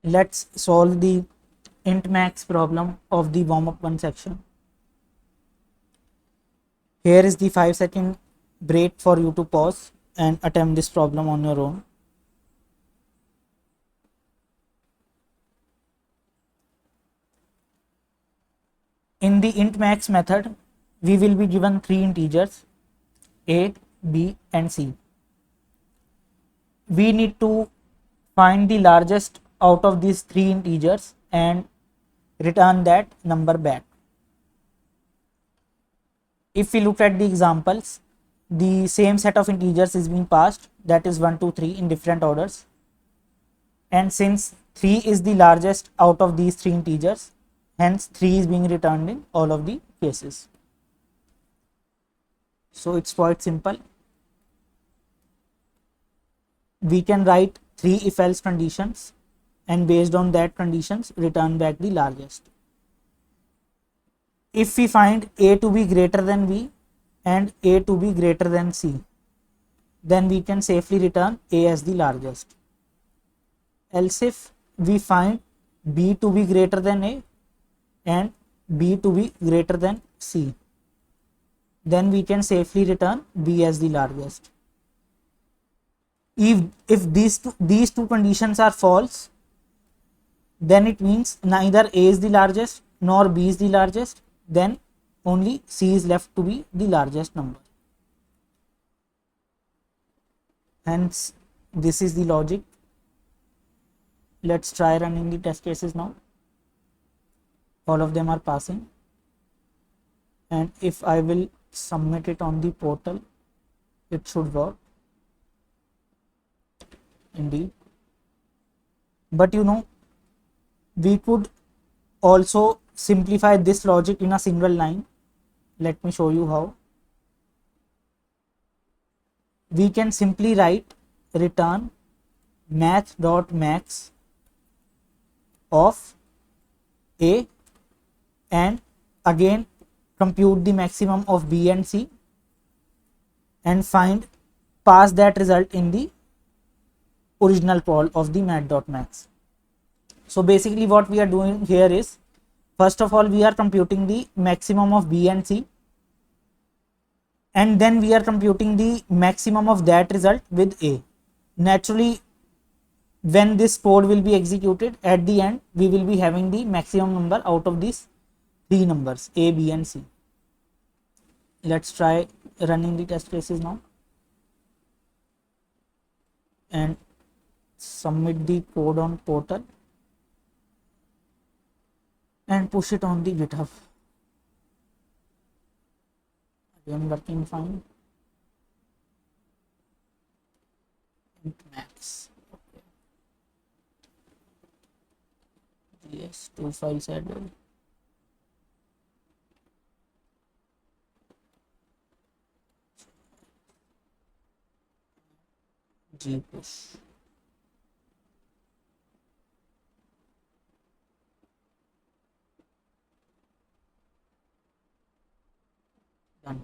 Let's solve the int max problem of the warm up 1 section. Here is the 5-second break for you to pause and attempt this problem on your own. In the int max method, we will be given 3 integers a, b and c. We need to find the largest out of these 3 integers and return that number back. If we look at the examples, the same set of integers is being passed, that is 1, 2, 3 in different orders. And since 3 is the largest out of these 3 integers, hence 3 is being returned in all of the cases. So it's quite simple. We can write 3 if else conditions and based on that conditions return back the largest. If we find a to be greater than b and a to be greater than c, then we can safely return a as the largest. Else if we find b to be greater than a and b to be greater than c, then we can safely return b as the largest. If these two conditions are false, then it means neither a is the largest nor b is the largest, then only c is left to be the largest number. Hence this is the logic. Let's try running the test cases now. All of them are passing, and if I will submit it on the portal, it should work indeed. But we could also simplify this logic in a single line. Let me show you how. We can simply write return math.max of a and again compute the maximum of b and c and pass that result in the original call of the math.max. So basically what we are doing here is, first of all we are computing the maximum of b and c, and then we are computing the maximum of that result with a. Naturally, when this code will be executed, at the end we will be having the maximum number out of these 3 numbers a, b and c. Let's try running the test cases now and submit the code on portal and push it on the GitHub. Again working fine. Int max. Okay. Yes, 2 files added. gpush. Done.